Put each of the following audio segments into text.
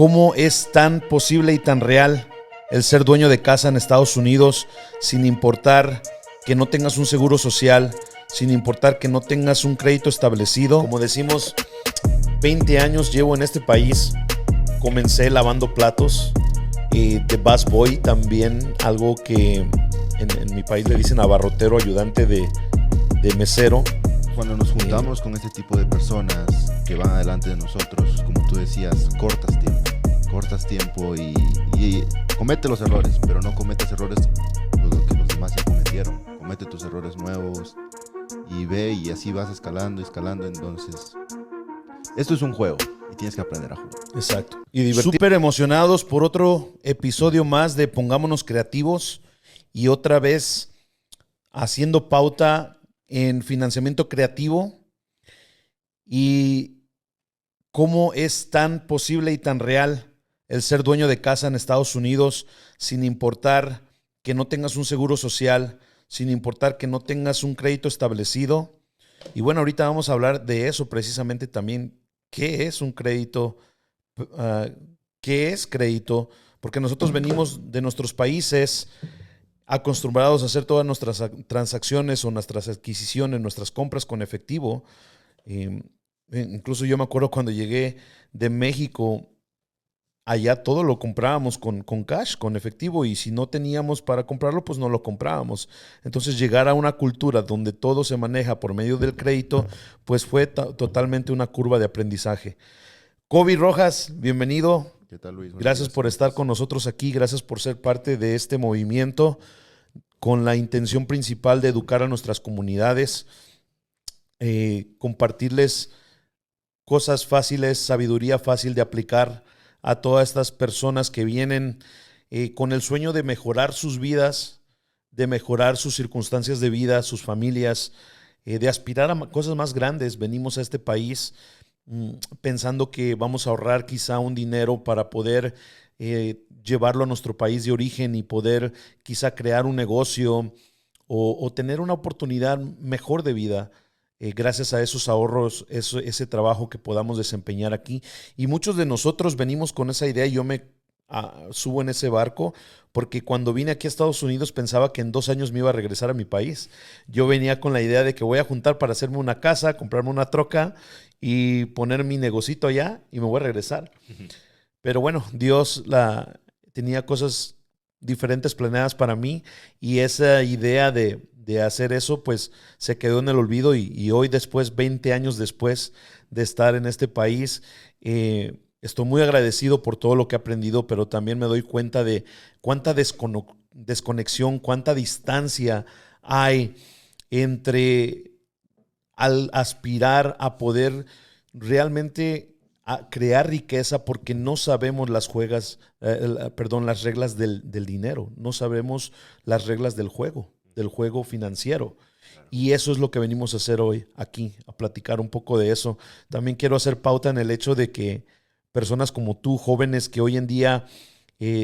¿Cómo es tan posible y tan real el ser dueño de casa en Estados Unidos sin importar que no tengas un seguro social, sin importar que no tengas un crédito establecido? Como decimos, 20 años llevo en este país. Comencé lavando platos de busboy, también algo que en mi país le dicen abarrotero, ayudante de mesero. Cuando nos juntamos con este tipo de personas que van adelante de nosotros, como tú decías, cortas tiempo y comete los errores, pero no cometas errores que los demás ya cometieron. Comete tus errores nuevos y ve, y así vas escalando. Entonces, esto es un juego y tienes que aprender a jugar. Exacto. Y divertido. Súper emocionados por otro episodio más de Pongámonos Creativos, y otra vez haciendo pauta en financiamiento creativo y cómo es tan posible y tan real el ser dueño de casa en Estados Unidos sin importar que no tengas un seguro social, sin importar que no tengas un crédito establecido. Y bueno, ahorita vamos a hablar de eso precisamente también. ¿Qué es un crédito? ¿Qué es crédito? Porque nosotros venimos de nuestros países acostumbrados a hacer todas nuestras transacciones o nuestras adquisiciones, nuestras compras con efectivo. Incluso yo me acuerdo cuando llegué de México, allá todo lo comprábamos con cash, con efectivo, y si no teníamos para comprarlo, pues no lo comprábamos. Entonces llegar a una cultura donde todo se maneja por medio del crédito, pues fue totalmente una curva de aprendizaje. Kobe Rojas, bienvenido. ¿Qué tal, Luis? Gracias por estar con nosotros aquí, gracias por ser parte de este movimiento con la intención principal de educar a nuestras comunidades, compartirles cosas fáciles, sabiduría fácil de aplicar a todas estas personas que vienen con el sueño de mejorar sus vidas, de mejorar sus circunstancias de vida, sus familias, de aspirar a cosas más grandes. Venimos a este país pensando que vamos a ahorrar quizá un dinero para poder llevarlo a nuestro país de origen y poder quizá crear un negocio o tener una oportunidad mejor de vida. Gracias a esos ahorros, ese trabajo que podamos desempeñar aquí. Y muchos de nosotros venimos con esa idea, y yo me subo en ese barco, porque cuando vine aquí a Estados Unidos pensaba que en 2 años me iba a regresar a mi país. Yo venía con la idea de que voy a juntar para hacerme una casa, comprarme una troca y poner mi negocito allá y me voy a regresar. Pero bueno, Dios tenía cosas diferentes planeadas para mí, y esa idea de hacer eso pues se quedó en el olvido, y hoy, después, 20 años después de estar en este país, estoy muy agradecido por todo lo que he aprendido, pero también me doy cuenta de cuánta desconexión, cuánta distancia hay entre al aspirar a poder realmente a crear riqueza, porque no sabemos las reglas del dinero, no sabemos las reglas del juego financiero. Y eso es lo que venimos a hacer hoy aquí, a platicar un poco de eso. También quiero hacer pauta en el hecho de que personas como tú, jóvenes que hoy en día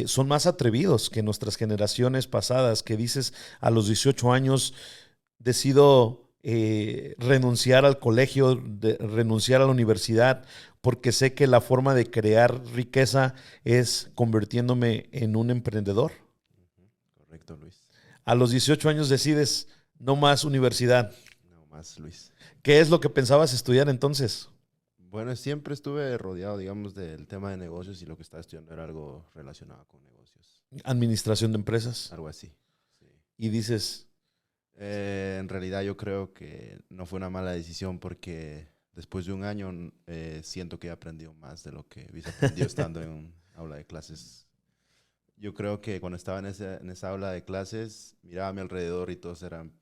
son más atrevidos que nuestras generaciones pasadas, que dices a los 18 años, decido renunciar al colegio, renunciar a la universidad, porque sé que la forma de crear riqueza es convirtiéndome en un emprendedor. Correcto, Luis. A los 18 años decides no más universidad. No más, Luis. ¿Qué es lo que pensabas estudiar entonces? Bueno, siempre estuve rodeado, digamos, del tema de negocios, y lo que estaba estudiando era algo relacionado con negocios. Administración de empresas. Algo así, sí. Y dices... En realidad yo creo que no fue una mala decisión, porque después de un año siento que he aprendido más de lo que hubiese aprendido estando en un aula de clases. Yo creo que cuando estaba en esa aula de clases, miraba a mi alrededor y todos eran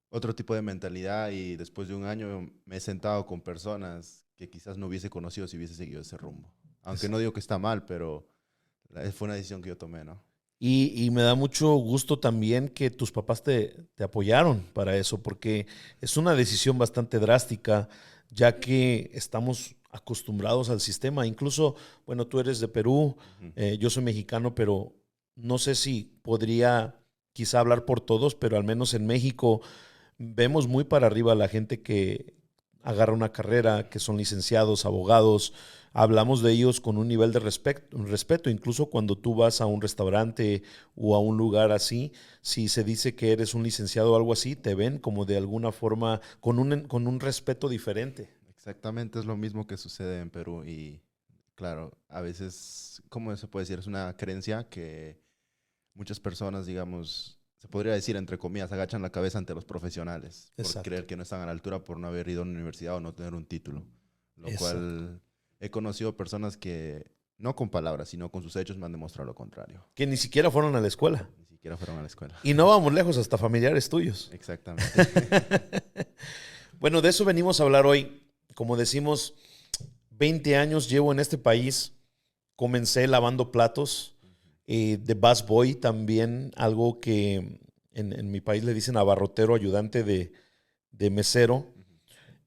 otro tipo de mentalidad, y después de un año me he sentado con personas que quizás no hubiese conocido si hubiese seguido ese rumbo. Aunque no digo que está mal, pero fue una decisión que yo tomé, ¿no? Y me da mucho gusto también que tus papás te apoyaron para eso, porque es una decisión bastante drástica, ya que estamos acostumbrados al sistema. Incluso, bueno, tú eres de Perú, yo soy mexicano, pero no sé si podría quizá hablar por todos, pero al menos en México vemos muy para arriba a la gente que agarra una carrera, que son licenciados, abogados. Hablamos de ellos con un nivel de respeto. Incluso cuando tú vas a un restaurante o a un lugar así, si se dice que eres un licenciado o algo así, te ven como de alguna forma con un respeto diferente. Exactamente, es lo mismo que sucede en Perú y claro, a veces, ¿cómo se puede decir? Es una creencia que muchas personas, digamos, se podría decir entre comillas, agachan la cabeza ante los profesionales por Exacto, creer que no están a la altura por no haber ido a una universidad o no tener un título. Lo exacto. cual he conocido personas que no con palabras, sino con sus hechos me han demostrado lo contrario. Que ni siquiera fueron a la escuela. Ni siquiera fueron a la escuela. Y no vamos lejos, hasta familiares tuyos. Exactamente. Bueno, de eso venimos a hablar hoy. Como decimos, 20 años llevo en este país. Comencé lavando platos, de busboy también, algo que en mi país le dicen abarrotero, ayudante de mesero,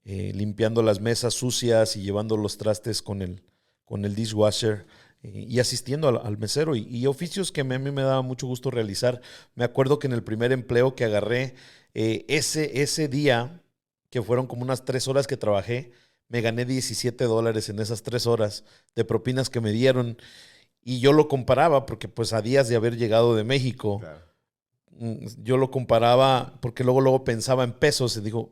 limpiando las mesas sucias y llevando los trastes con el dishwasher, y asistiendo al mesero y oficios que a mí me daba mucho gusto realizar. Me acuerdo que en el primer empleo que agarré, ese día, que fueron como unas 3 horas que trabajé, me gané $17 en esas 3 horas de propinas que me dieron. Y yo lo comparaba, porque pues a días de haber llegado de México, Claro. yo lo comparaba, porque luego pensaba en pesos y digo,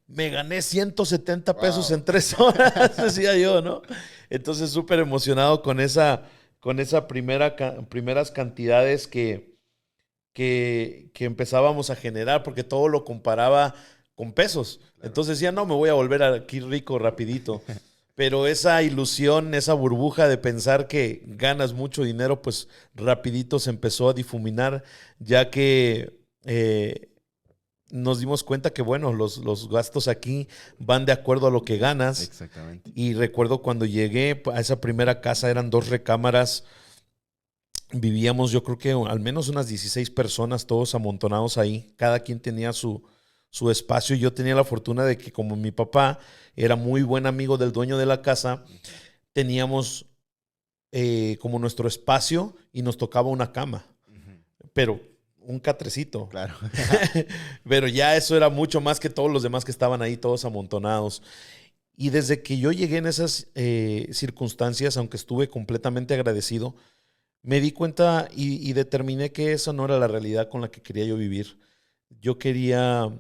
me gané 170 pesos Wow. en 3 horas, decía yo, ¿no? Entonces súper emocionado con esa primeras cantidades que empezábamos a generar, porque todo lo comparaba con pesos. Claro. Entonces decía, no, me voy a volver aquí rico rapidito. Pero esa ilusión, esa burbuja de pensar que ganas mucho dinero, pues rapidito se empezó a difuminar, ya que nos dimos cuenta que, bueno, los gastos aquí van de acuerdo a lo que ganas. Exactamente. Y recuerdo cuando llegué a esa primera casa, eran 2 recámaras, vivíamos yo creo que al menos unas 16 personas, todos amontonados ahí, cada quien tenía su espacio, y yo tenía la fortuna de que como mi papá era muy buen amigo del dueño de la casa, Ujú. teníamos como nuestro espacio y nos tocaba una cama, Ujú. pero un catrecito. Claro. Pero ya eso era mucho más que todos los demás que estaban ahí, todos amontonados. Y desde que yo llegué en esas circunstancias, aunque estuve completamente agradecido, me di cuenta y determiné que esa no era la realidad con la que quería yo vivir. Yo quería,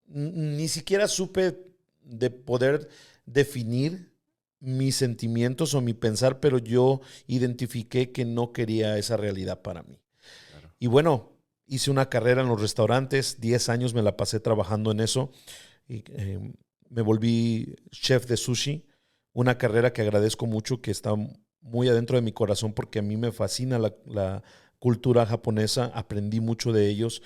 ni siquiera supe de poder definir mis sentimientos o mi pensar, pero yo identifiqué que no quería esa realidad para mí. Claro. Y bueno, hice una carrera en los restaurantes, 10 años me la pasé trabajando en eso, y me volví chef de sushi, una carrera que agradezco mucho, que está muy adentro de mi corazón porque a mí me fascina la cultura japonesa, aprendí mucho de ellos,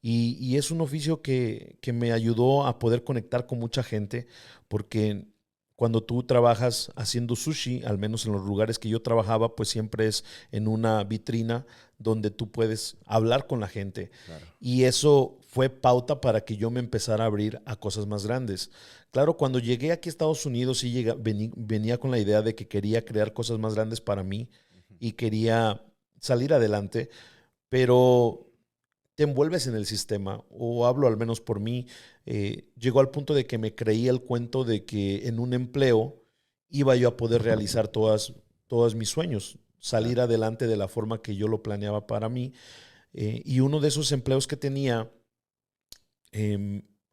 y es un oficio que me ayudó a poder conectar con mucha gente, porque cuando tú trabajas haciendo sushi, al menos en los lugares que yo trabajaba, pues siempre es en una vitrina donde tú puedes hablar con la gente. Claro. Y eso fue pauta para que yo me empezara a abrir a cosas más grandes. Claro, cuando llegué aquí a Estados Unidos, sí venía con la idea de que quería crear cosas más grandes para mí Ujú. y quería salir adelante, pero te envuelves en el sistema, o hablo al menos por mí. Llegó al punto de que me creía el cuento de que en un empleo iba yo a poder realizar todos mis sueños, salir Claro. adelante de la forma que yo lo planeaba para mí. Y uno de esos empleos que tenía,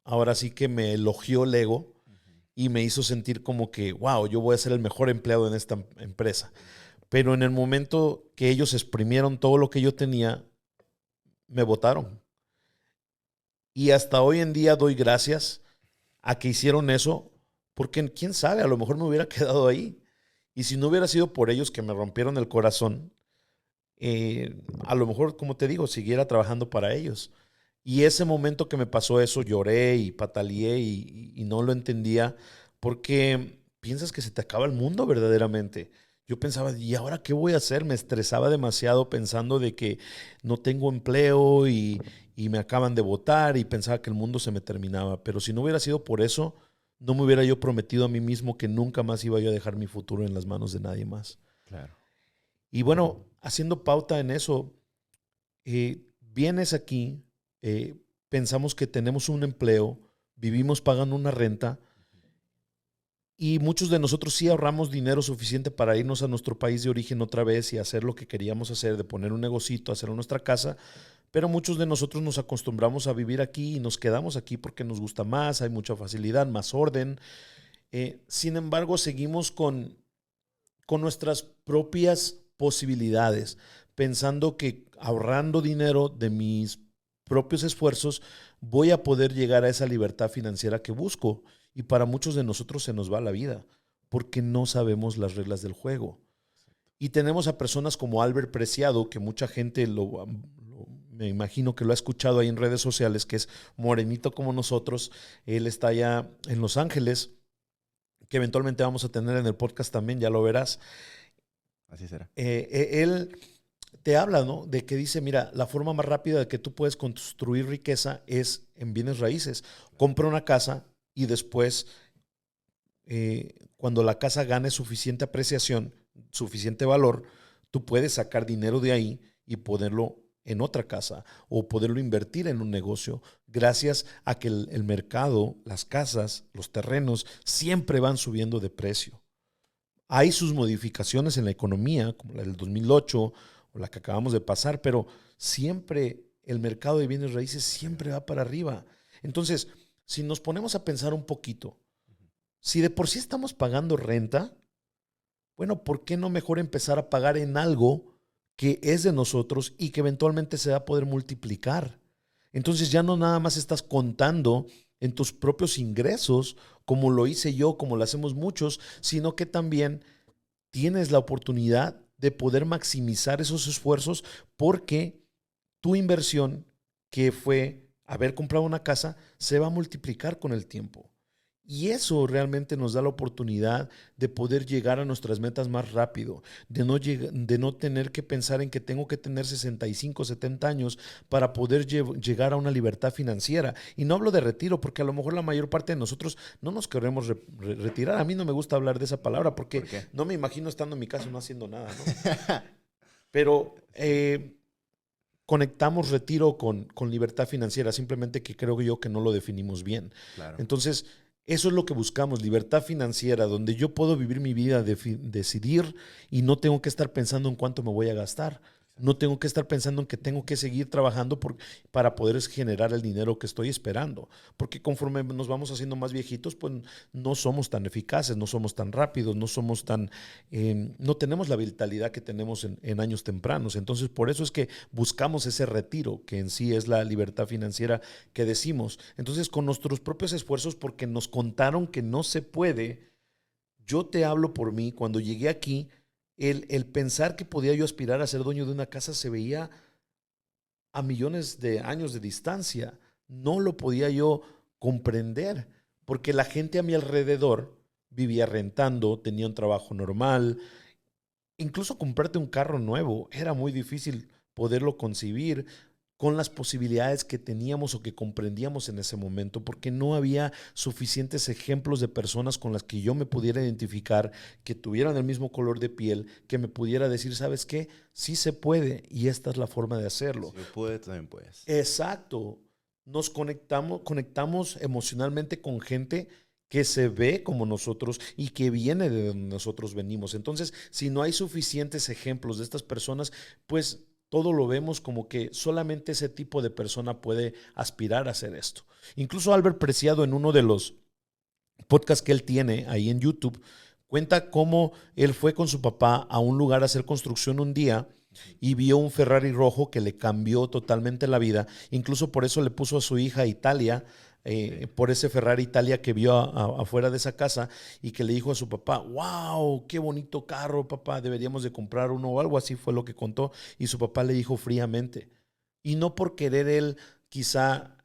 ahora sí que me elogió el ego Ujú. y me hizo sentir como que, wow, yo voy a ser el mejor empleado en esta empresa. Ujú. Pero en el momento que ellos exprimieron todo lo que yo tenía, me votaron. Y hasta hoy en día doy gracias a que hicieron eso, porque quién sabe, a lo mejor me hubiera quedado ahí. Y si no hubiera sido por ellos que me rompieron el corazón, a lo mejor, como te digo, siguiera trabajando para ellos. Y ese momento que me pasó eso, lloré y pataleé y no lo entendía, porque piensas que se te acaba el mundo verdaderamente. Yo pensaba, ¿y ahora qué voy a hacer? Me estresaba demasiado pensando de que no tengo empleo y me acaban de votar, y pensaba que el mundo se me terminaba. Pero si no hubiera sido por eso, no me hubiera yo prometido a mí mismo que nunca más iba yo a dejar mi futuro en las manos de nadie más. Claro. Y bueno, haciendo pauta en eso, vienes aquí, pensamos que tenemos un empleo, vivimos pagando una renta, Y muchos de nosotros sí ahorramos dinero suficiente para irnos a nuestro país de origen otra vez y hacer lo que queríamos hacer, de poner un negocito, hacerlo en nuestra casa. Pero muchos de nosotros nos acostumbramos a vivir aquí y nos quedamos aquí porque nos gusta más, hay mucha facilidad, más orden. Sin embargo, seguimos con nuestras propias posibilidades, pensando que ahorrando dinero de mis propios esfuerzos voy a poder llegar a esa libertad financiera que busco. Y para muchos de nosotros se nos va la vida porque no sabemos las reglas del juego. Y tenemos a personas como Albert Preciado, que mucha gente me imagino que lo ha escuchado ahí en redes sociales, que es morenito como nosotros. Él está allá en Los Ángeles, que eventualmente vamos a tener en el podcast también, ya lo verás. Así será. Él te habla, ¿no? De que dice, mira, la forma más rápida de que tú puedes construir riqueza es en bienes raíces. Compra una casa y después, cuando la casa gane suficiente apreciación, suficiente valor, tú puedes sacar dinero de ahí y ponerlo en otra casa o poderlo invertir en un negocio gracias a que el mercado, las casas, los terrenos siempre van subiendo de precio. Hay sus modificaciones en la economía, como la del 2008 o la que acabamos de pasar, pero siempre el mercado de bienes raíces siempre va para arriba. Entonces, si nos ponemos a pensar un poquito, si de por sí estamos pagando renta, bueno, ¿por qué no mejor empezar a pagar en algo que es de nosotros y que eventualmente se va a poder multiplicar? Entonces ya no nada más estás contando en tus propios ingresos, como lo hice yo, como lo hacemos muchos, sino que también tienes la oportunidad de poder maximizar esos esfuerzos porque tu inversión, que fue haber comprado una casa, se va a multiplicar con el tiempo. Y eso realmente nos da la oportunidad de poder llegar a nuestras metas más rápido, de no tener que pensar en que tengo que tener 65, 70 años para poder llegar a una libertad financiera. Y no hablo de retiro, porque a lo mejor la mayor parte de nosotros no nos queremos retirar. A mí no me gusta hablar de esa palabra porque ¿Por qué? no me imagino estando en mi casa no haciendo nada, ¿no? Pero conectamos retiro con libertad financiera, simplemente que creo yo que no lo definimos bien. Claro. Entonces, eso es lo que buscamos, libertad financiera, donde yo puedo vivir mi vida, decidir y no tengo que estar pensando en cuánto me voy a gastar. No tengo que estar pensando en que tengo que seguir trabajando para poder generar el dinero que estoy esperando. Porque conforme nos vamos haciendo más viejitos, pues no somos tan eficaces, no somos tan rápidos, no tenemos la vitalidad que tenemos en años tempranos. Entonces, por eso es que buscamos ese retiro, que en sí es la libertad financiera que decimos. Entonces, con nuestros propios esfuerzos, porque nos contaron que no se puede, yo te hablo por mí, cuando llegué aquí, el pensar que podía yo aspirar a ser dueño de una casa se veía a millones de años de distancia. No lo podía yo comprender, porque la gente a mi alrededor vivía rentando, tenía un trabajo normal, incluso comprarte un carro nuevo era muy difícil poderlo concebir con las posibilidades que teníamos o que comprendíamos en ese momento, porque no había suficientes ejemplos de personas con las que yo me pudiera identificar, que tuvieran el mismo color de piel, que me pudiera decir, ¿sabes qué? Sí se puede y esta es la forma de hacerlo. Si yo puedo, también puedes. Exacto. Nos conectamos emocionalmente con gente que se ve como nosotros y que viene de donde nosotros venimos. Entonces, si no hay suficientes ejemplos de estas personas, pues todo lo vemos como que solamente ese tipo de persona puede aspirar a hacer esto. Incluso Albert Preciado, en uno de los podcasts que él tiene ahí en YouTube, cuenta cómo él fue con su papá a un lugar a hacer construcción un día y vio un Ferrari rojo que le cambió totalmente la vida. Incluso por eso le puso a su hija Italia, Sí. por ese Ferrari Italia que vio afuera de esa casa y que le dijo a su papá, wow, qué bonito carro, papá, deberíamos de comprar uno o algo así fue lo que contó. Y su papá le dijo fríamente. Y no por querer él quizá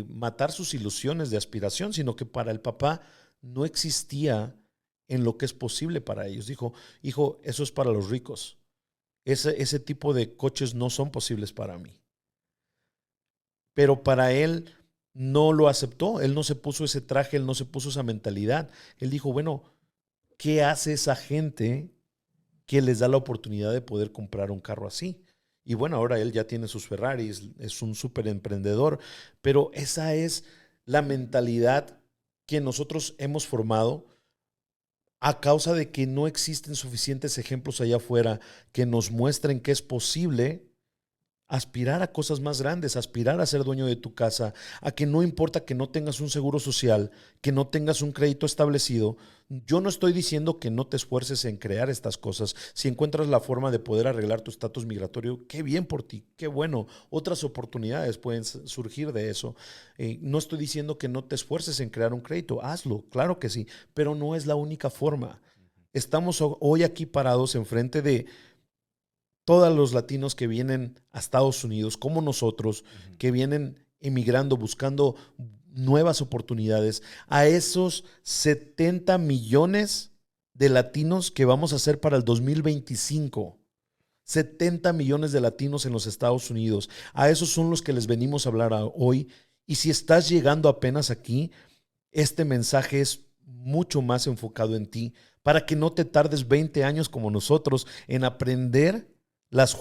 matar sus ilusiones de aspiración, sino que para el papá no existía en lo que es posible para ellos. Dijo, hijo, eso es para los ricos. Ese tipo de coches no son posibles para mí. Pero para él no lo aceptó, él no se puso ese traje, él no se puso esa mentalidad. Él dijo, bueno, ¿qué hace esa gente que les da la oportunidad de poder comprar un carro así? Y bueno, ahora él ya tiene sus Ferraris, es un súper emprendedor, pero esa es la mentalidad que nosotros hemos formado a causa de que no existen suficientes ejemplos allá afuera que nos muestren que es posible aspirar a cosas más grandes, aspirar a ser dueño de tu casa, a que no importa que no tengas un seguro social, que no tengas un crédito establecido. Yo no estoy diciendo que no te esfuerces en crear estas cosas. Si encuentras la forma de poder arreglar tu estatus migratorio, qué bien por ti, qué bueno. Otras oportunidades pueden surgir de eso. No estoy diciendo que no te esfuerces en crear un crédito, hazlo, claro que sí, pero no es la única forma. Estamos hoy aquí parados enfrente de todos los latinos que vienen a Estados Unidos, como nosotros, Ujú. que vienen emigrando, buscando nuevas oportunidades, a esos 70 millones de latinos que vamos a hacer para el 2025. 70 millones de latinos en los Estados Unidos. A esos son los que les venimos a hablar hoy. Y si estás llegando apenas aquí, este mensaje es mucho más enfocado en ti para que no te tardes 20 años como nosotros en aprender las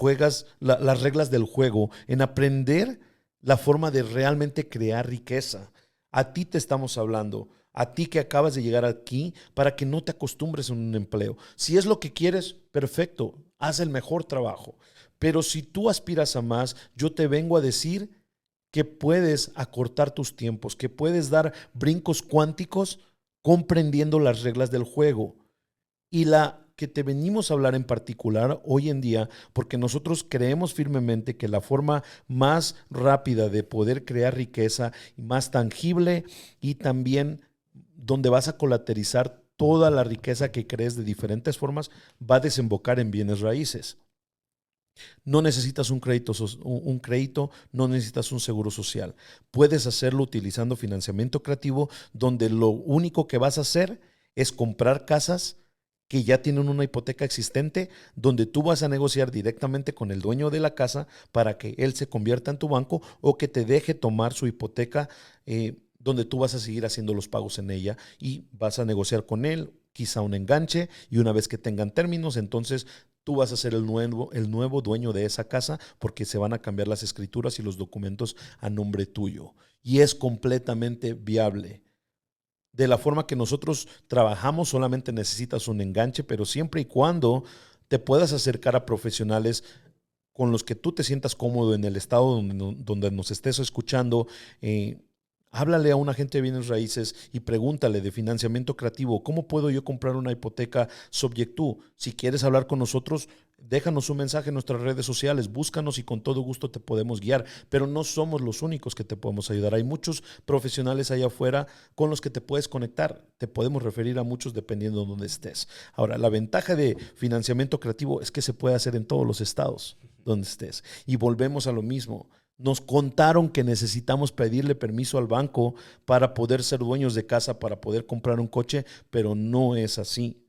reglas del juego, en aprender la forma de realmente crear riqueza. A ti te estamos hablando, a ti que acabas de llegar aquí, para que no te acostumbres a un empleo. Si es lo que quieres, perfecto, haz el mejor trabajo. Pero si tú aspiras a más, yo te vengo a decir que puedes acortar tus tiempos, que puedes dar brincos cuánticos comprendiendo las reglas del juego. Y la que te venimos a hablar en particular hoy en día, porque nosotros creemos firmemente que la forma más rápida de poder crear riqueza, más tangible y también donde vas a colaterizar toda la riqueza que crees de diferentes formas, va a desembocar en bienes raíces. No necesitas un crédito, no necesitas un seguro social. Puedes hacerlo utilizando financiamiento creativo, donde lo único que vas a hacer es comprar casas que ya tienen una hipoteca existente, donde tú vas a negociar directamente con el dueño de la casa para que él se convierta en tu banco o que te deje tomar su hipoteca, donde tú vas a seguir haciendo los pagos en ella y vas a negociar con él, quizá un enganche, y una vez que tengan términos, entonces tú vas a ser el nuevo dueño de esa casa porque se van a cambiar las escrituras y los documentos a nombre tuyo. Y es completamente viable. De la forma que nosotros trabajamos, solamente necesitas un enganche, pero siempre y cuando te puedas acercar a profesionales con los que tú te sientas cómodo en el estado donde nos estés escuchando. Háblale a un agente de bienes raíces y pregúntale de financiamiento creativo, ¿cómo puedo yo comprar una hipoteca subject to? Si quieres hablar con nosotros, déjanos un mensaje en nuestras redes sociales, búscanos y con todo gusto te podemos guiar, pero no somos los únicos que te podemos ayudar. Hay muchos profesionales allá afuera con los que te puedes conectar, te podemos referir a muchos dependiendo de dónde estés. Ahora, la ventaja de financiamiento creativo es que se puede hacer en todos los estados donde estés. Y volvemos a lo mismo. Nos contaron que necesitamos pedirle permiso al banco para poder ser dueños de casa, para poder comprar un coche, pero no es así.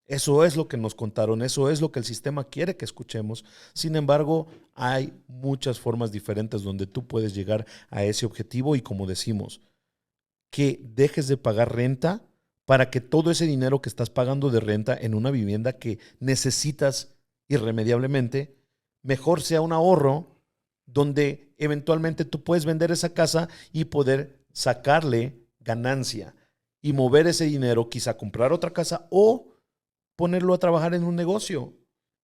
Eso es lo que nos contaron, eso es lo que el sistema quiere que escuchemos. Sin embargo, hay muchas formas diferentes donde tú puedes llegar a ese objetivo y como decimos, que dejes de pagar renta para que todo ese dinero que estás pagando de renta en una vivienda que necesitas irremediablemente, mejor sea un ahorro donde eventualmente tú puedes vender esa casa y poder sacarle ganancia y mover ese dinero, quizá comprar otra casa o ponerlo a trabajar en un negocio.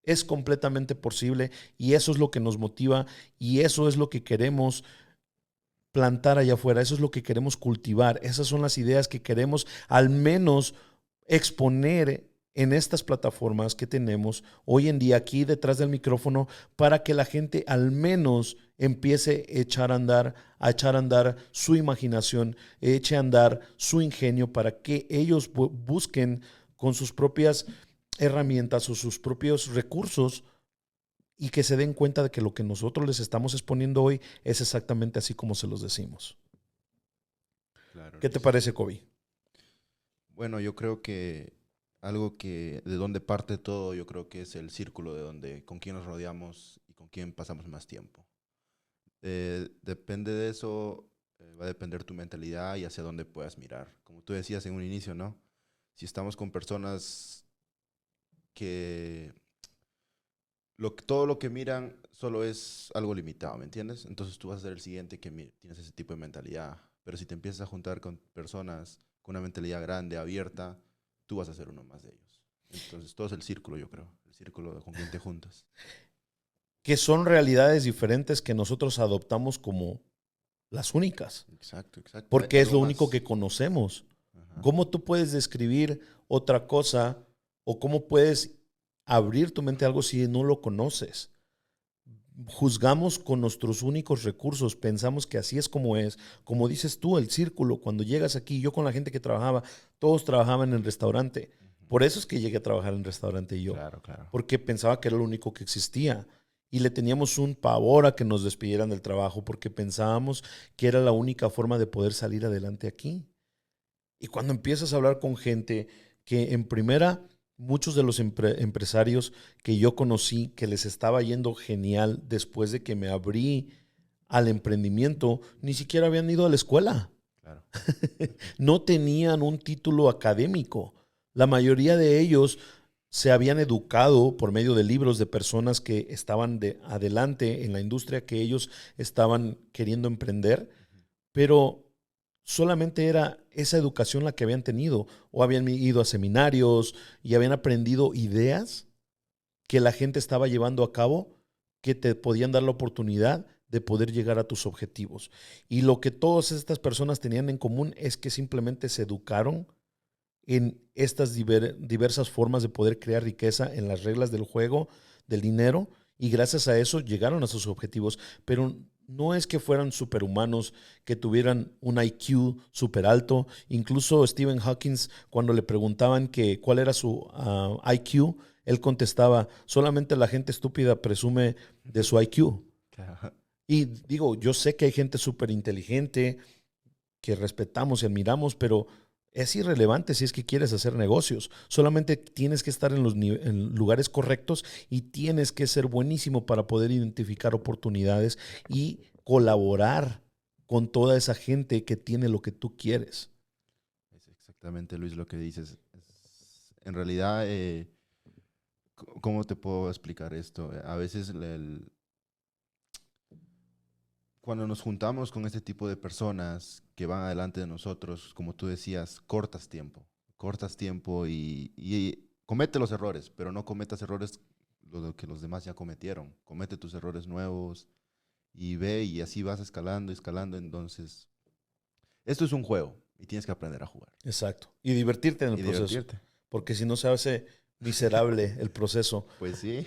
Es completamente posible y eso es lo que nos motiva y eso es lo que queremos plantar allá afuera, eso es lo que queremos cultivar, esas son las ideas que queremos al menos exponer en estas plataformas que tenemos hoy en día aquí detrás del micrófono para que la gente al menos empiece a echar a andar su imaginación, eche a andar su ingenio para que ellos busquen con sus propias herramientas o sus propios recursos y que se den cuenta de que lo que nosotros les estamos exponiendo hoy es exactamente así como se los decimos. Claro, ¿Qué te Luis. parece, Kobe? Bueno, yo creo que algo que de donde parte todo, yo creo que es el círculo de donde con quién nos rodeamos y con quién pasamos más tiempo. Depende de eso, va a depender tu mentalidad y hacia dónde puedas mirar. Como tú decías en un inicio, ¿no? Si estamos con personas que todo lo que miran solo es algo limitado, ¿me entiendes? Entonces tú vas a ser el siguiente que tienes ese tipo de mentalidad. Pero si te empiezas a juntar con personas con una mentalidad grande, abierta, tú vas a ser uno más de ellos. Entonces, todo es el círculo, yo creo. El círculo con quien te juntas. Que son realidades diferentes que nosotros adoptamos como las únicas. Exacto, exacto. Porque es lo Algo único más. que conocemos. Ajá. ¿Cómo tú puedes describir otra cosa o cómo puedes abrir tu mente a algo si no lo conoces? Juzgamos con nuestros únicos recursos, pensamos que así es como es. Como dices tú, el círculo, cuando llegas aquí, yo con la gente que trabajaba, todos trabajaban en restaurante. Ujú. Por eso es que llegué a trabajar en restaurante yo, Claro, claro. porque pensaba que era lo único que existía. Y le teníamos un pavor a que nos despidieran del trabajo, porque pensábamos que era la única forma de poder salir adelante aquí. Y cuando empiezas a hablar con gente que en primera, muchos de los empresarios que yo conocí, que les estaba yendo genial después de que me abrí al emprendimiento, ni siquiera habían ido a la escuela. Claro. No tenían un título académico. La mayoría de ellos se habían educado por medio de libros de personas que estaban de adelante en la industria que ellos estaban queriendo emprender, pero solamente era esa educación la que habían tenido o habían ido a seminarios y habían aprendido ideas que la gente estaba llevando a cabo que te podían dar la oportunidad de poder llegar a tus objetivos. Y lo que todas estas personas tenían en común es que simplemente se educaron en estas diversas formas de poder crear riqueza en las reglas del juego, del dinero, y gracias a eso llegaron a sus objetivos. Pero no es que fueran superhumanos, que tuvieran un IQ súper alto. Incluso Stephen Hawking, cuando le preguntaban que cuál era su IQ, él contestaba, solamente la gente estúpida presume de su IQ. Claro. Y digo, yo sé que hay gente súper inteligente que respetamos y admiramos, pero es irrelevante si es que quieres hacer negocios. Solamente tienes que estar en los en lugares correctos y tienes que ser buenísimo para poder identificar oportunidades y colaborar con toda esa gente que tiene lo que tú quieres. Es exactamente, Luis, lo que dices. En realidad, ¿cómo te puedo explicar esto? A veces cuando nos juntamos con este tipo de personas que van adelante de nosotros, como tú decías, cortas tiempo y comete los errores, pero no cometas errores lo que los demás ya cometieron. Comete tus errores nuevos y ve y así vas escalando, escalando. Entonces, esto es un juego y tienes que aprender a jugar Exacto. Y divertirte en el y proceso, divertirte. porque si no se hace miserable el proceso. Pues sí.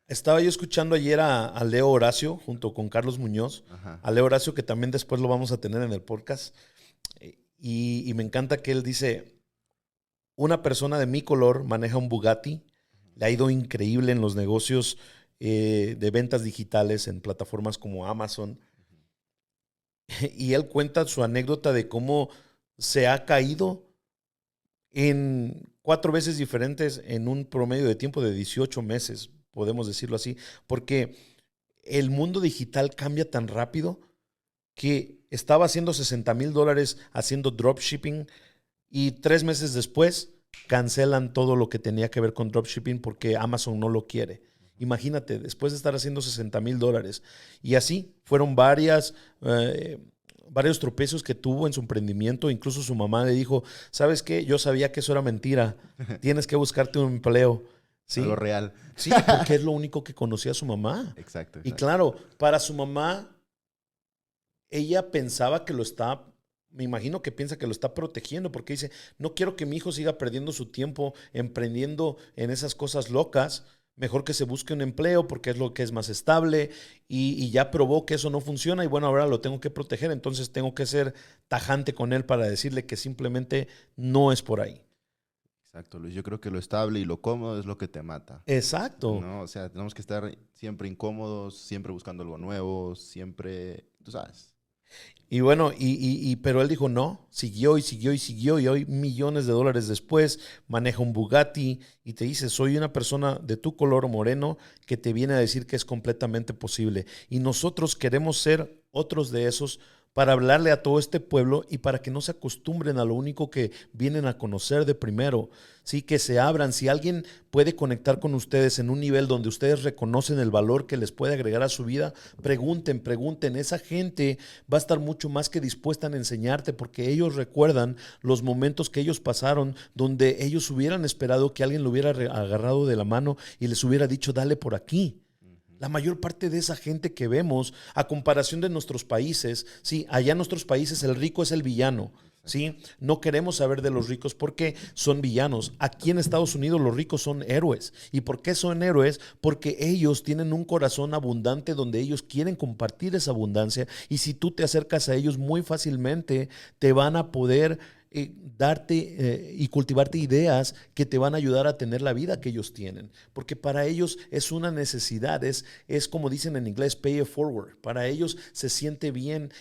Estaba yo escuchando ayer a Leo Horacio junto con Carlos Muñoz, Ajá. a Leo Horacio que también después lo vamos a tener en el podcast, y me encanta que él dice, una persona de mi color maneja un Bugatti, le ha ido increíble en los negocios de ventas digitales en plataformas como Amazon, y él cuenta su anécdota de cómo se ha caído en 4 veces diferentes en un promedio de tiempo de 18 meses, podemos decirlo así, porque el mundo digital cambia tan rápido que estaba haciendo $60,000 haciendo dropshipping y 3 meses después cancelan todo lo que tenía que ver con dropshipping porque Amazon no lo quiere. Imagínate, después de estar haciendo $60,000. Y así fueron varios tropiezos que tuvo en su emprendimiento. Incluso su mamá le dijo, ¿sabes qué? Yo sabía que eso era mentira. Tienes que buscarte un empleo. Algo ¿Sí? real. Sí, porque es lo único que conocía su mamá. Exacto, Y exacto. claro, para su mamá, ella pensaba que lo está, me imagino que piensa que lo está protegiendo, porque dice, no quiero que mi hijo siga perdiendo su tiempo emprendiendo en esas cosas locas, mejor que se busque un empleo porque es lo que es más estable y ya probó que eso no funciona y bueno, ahora lo tengo que proteger, entonces tengo que ser tajante con él para decirle que simplemente no es por ahí. Exacto, Luis. Yo creo que lo estable y lo cómodo es lo que te mata. Exacto. ¿No? O sea, tenemos que estar siempre incómodos, siempre buscando algo nuevo, siempre, tú sabes. Y bueno, pero él dijo no, siguió y siguió y siguió y hoy millones de dólares después maneja un Bugatti y te dice, soy una persona de tu color moreno que te viene a decir que es completamente posible. Y nosotros queremos ser otros de esos para hablarle a todo este pueblo y para que no se acostumbren a lo único que vienen a conocer de primero. Sí, que se abran. Si alguien puede conectar con ustedes en un nivel donde ustedes reconocen el valor que les puede agregar a su vida, pregunten, pregunten. Esa gente va a estar mucho más que dispuesta a enseñarte porque ellos recuerdan los momentos que ellos pasaron donde ellos hubieran esperado que alguien lo hubiera agarrado de la mano y les hubiera dicho, dale por aquí. La mayor parte de esa gente que vemos, a comparación de nuestros países, sí, allá en nuestros países el rico es el villano, sí, no queremos saber de los ricos porque son villanos. Aquí en Estados Unidos los ricos son héroes. ¿Y por qué son héroes? Porque ellos tienen un corazón abundante donde ellos quieren compartir esa abundancia y si tú te acercas a ellos muy fácilmente te van a poder darte y cultivarte ideas que te van a ayudar a tener la vida que ellos tienen. Porque para ellos es una necesidad, es como dicen en inglés, pay it forward. Para ellos se siente bien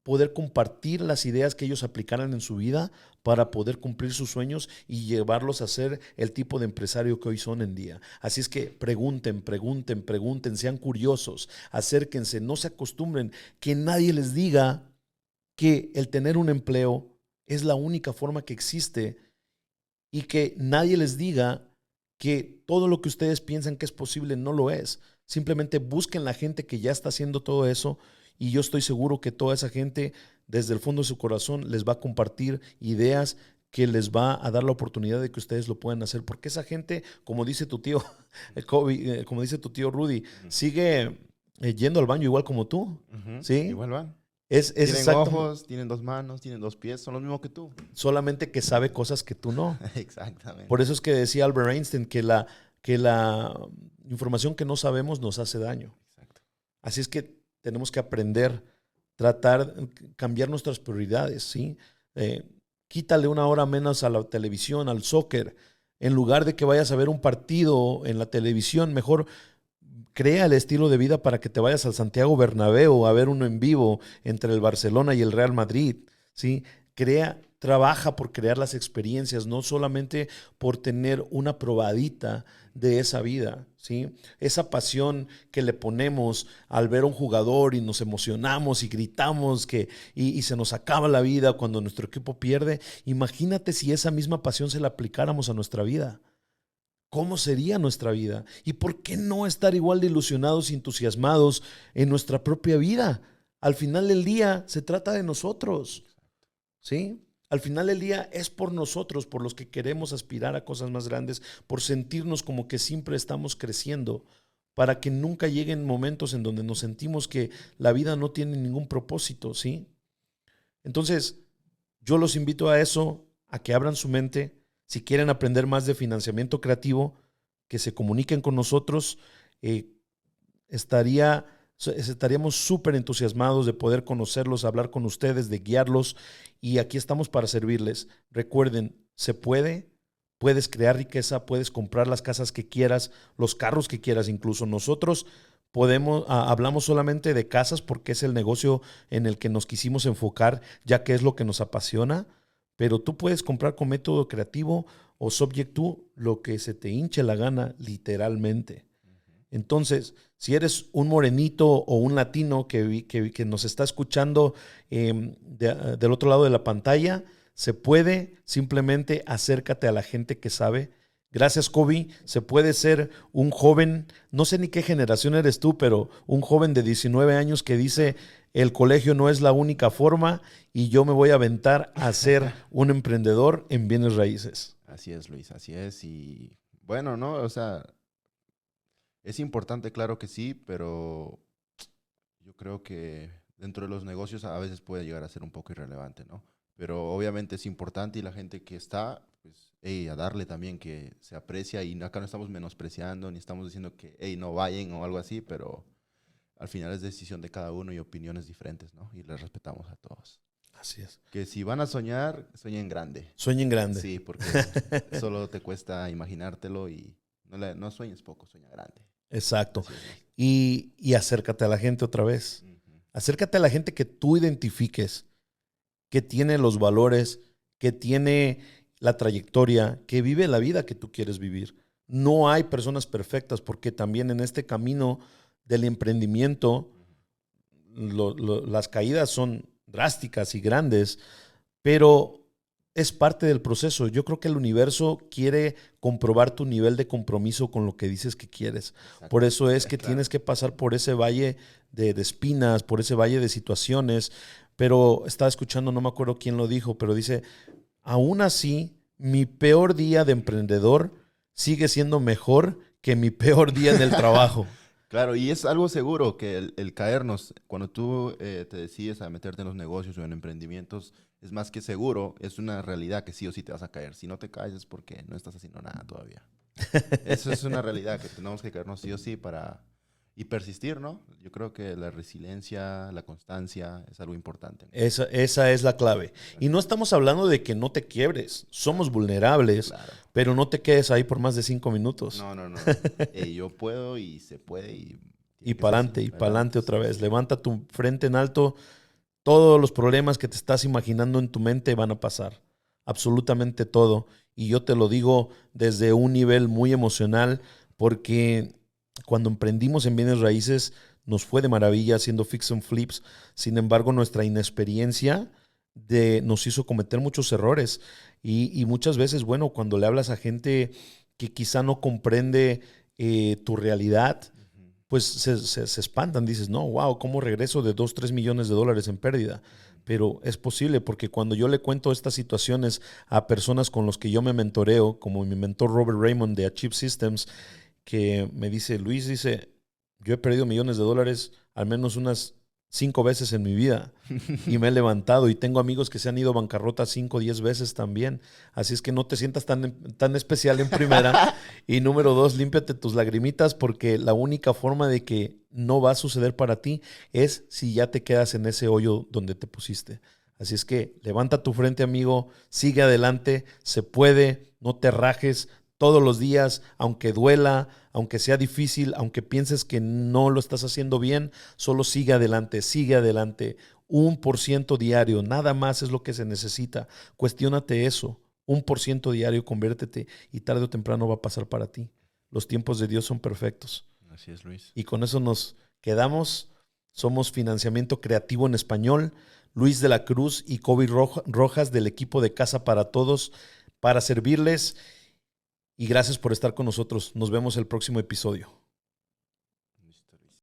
poder compartir las ideas que ellos aplicaran en su vida para poder cumplir sus sueños y llevarlos a ser el tipo de empresario que hoy son en día. Así es que pregunten, pregunten, pregunten, sean curiosos, acérquense, no se acostumbren, que nadie les diga que el tener un empleo es la única forma que existe y que nadie les diga que todo lo que ustedes piensan que es posible no lo es. Simplemente busquen la gente que ya está haciendo todo eso y yo estoy seguro que toda esa gente desde el fondo de su corazón les va a compartir ideas que les va a dar la oportunidad de que ustedes lo puedan hacer. Porque esa gente, como dice tu tío, como dice tu tío Rudy, sigue yendo al baño igual como tú. ¿Sí? Igual van. Es Tienen ojos, tienen 2 manos, tienen 2 pies, son los mismos que tú. solamente que sabe cosas que tú no. Exactamente. Por eso es que decía Albert Einstein que la información que no sabemos nos hace daño. Exacto. Así es que tenemos que aprender, tratar, cambiar nuestras prioridades, ¿sí? Quítale una hora menos a la televisión, al soccer. En lugar de que vayas a ver un partido en la televisión, mejor crea el estilo de vida para que te vayas al Santiago Bernabéu a ver uno en vivo entre el Barcelona y el Real Madrid, ¿sí? Trabaja por crear las experiencias, no solamente por tener una probadita de esa vida, ¿sí? Esa pasión que le ponemos al ver a un jugador y nos emocionamos y gritamos y se nos acaba la vida cuando nuestro equipo pierde. Imagínate si esa misma pasión se la aplicáramos a nuestra vida. ¿Cómo sería nuestra vida? ¿Y por qué no estar igual de ilusionados y entusiasmados en nuestra propia vida? Al final del día se trata de nosotros, ¿sí? Al final del día es por nosotros, por los que queremos aspirar a cosas más grandes, por sentirnos como que siempre estamos creciendo, para que nunca lleguen momentos en donde nos sentimos que la vida no tiene ningún propósito, ¿sí? Entonces, yo los invito a eso, a que abran su mente. Si quieren aprender más de financiamiento creativo, que se comuniquen con nosotros. Eh, estaríamos súper entusiasmados de poder conocerlos, hablar con ustedes, de guiarlos. Y aquí estamos para servirles. Recuerden, se puede, puedes crear riqueza, puedes comprar las casas que quieras, los carros que quieras incluso. Nosotros hablamos solamente de casas porque es el negocio en el que nos quisimos enfocar, ya que es lo que nos apasiona. Pero tú puedes comprar con método creativo o Subject to lo que se te hinche la gana, literalmente. Entonces, si eres un morenito o un latino que nos está escuchando del otro lado de la pantalla, se puede, simplemente acércate a la gente que sabe. Gracias, Kobe. Se puede ser un joven, no sé ni qué generación eres tú, pero un joven de 19 años que dice, el colegio no es la única forma y yo me voy a aventar a ser un emprendedor en bienes raíces. Así es, Luis, así es. Y bueno, ¿no? O sea, es importante, claro que sí, pero yo creo que dentro de los negocios a veces puede llegar a ser un poco irrelevante, ¿no? Pero obviamente es importante y la gente que está, pues, hey, a darle también que se aprecia y acá no estamos menospreciando ni estamos diciendo que, hey, no vayan o algo así, pero al final es decisión de cada uno y opiniones diferentes, ¿no? Y les respetamos a todos. Así es. Que si van a soñar, sueñen grande. Sueñen grande. Sí, porque solo te cuesta imaginártelo y no sueñes poco, sueña grande. Exacto. Así es. Y acércate a la gente otra vez. Acércate a la gente que tú identifiques, que tiene los valores, que tiene la trayectoria, que vive la vida que tú quieres vivir. No hay personas perfectas porque también en este camino del emprendimiento las caídas son drásticas y grandes, pero es parte del proceso. Yo creo que el universo quiere comprobar tu nivel de compromiso con lo que dices que quieres. Exacto. Por eso es que Claro. tienes que pasar por ese valle de espinas, por ese valle de situaciones. Pero estaba escuchando, no me acuerdo quién lo dijo, pero dice, aún así, mi peor día de emprendedor sigue siendo mejor que mi peor día en el trabajo. Claro, y es algo seguro que el caernos, cuando tú te decides a meterte en los negocios o en emprendimientos, es más que seguro, es una realidad que sí o sí te vas a caer. Si no te caes es porque no estás haciendo nada todavía. Eso es una realidad, que tenemos que caernos sí o sí para... Y persistir, ¿no? Yo creo que la resiliencia, la constancia es algo importante. Esa es la clave. Y no estamos hablando de que no te quiebres. Somos vulnerables, Claro. pero no te quedes ahí por más de 5 minutos. No, no, no. Yo puedo y se puede Y tiene que para ser adelante, así. y para adelante otra Sí, vez. sí. Levanta tu frente en alto. Todos los problemas que te estás imaginando en tu mente van a pasar. Absolutamente todo. Y yo te lo digo desde un nivel muy emocional, porque cuando emprendimos en bienes raíces nos fue de maravilla haciendo fix and flips. Sin embargo, nuestra inexperiencia nos hizo cometer muchos errores. Y muchas veces, bueno, cuando le hablas a gente que quizá no comprende tu realidad, Ujú, pues se espantan. Dices, no, wow, ¿cómo regreso de 2, 3 millones de dólares en pérdida? Pero es posible, porque cuando yo le cuento estas situaciones a personas con los que yo me mentoreo, como mi mentor Robert Raymond de Achieve Systems, que me dice, Luis, dice, yo he perdido millones de dólares al menos unas 5 veces en mi vida y me he levantado, y tengo amigos que se han ido a bancarrota 5 o 10 veces también. Así es que no te sientas tan especial en primera. Y número dos, límpiate tus lagrimitas, porque la única forma de que no va a suceder para ti es si ya te quedas en ese hoyo donde te pusiste. Así es que levanta tu frente, amigo, sigue adelante, se puede, no te rajes todos los días, aunque duela, aunque sea difícil, aunque pienses que no lo estás haciendo bien, solo sigue adelante, sigue adelante. 1% diario, nada más es lo que se necesita. Cuestiónate eso. 1% diario, conviértete, y tarde o temprano va a pasar para ti. Los tiempos de Dios son perfectos. Así es, Luis. Y con eso nos quedamos. Somos Financiamiento Creativo en Español. Luis de la Cruz y Kobe Rojas del equipo de Casa para Todos, para servirles. Y gracias por estar con nosotros. Nos vemos el próximo episodio.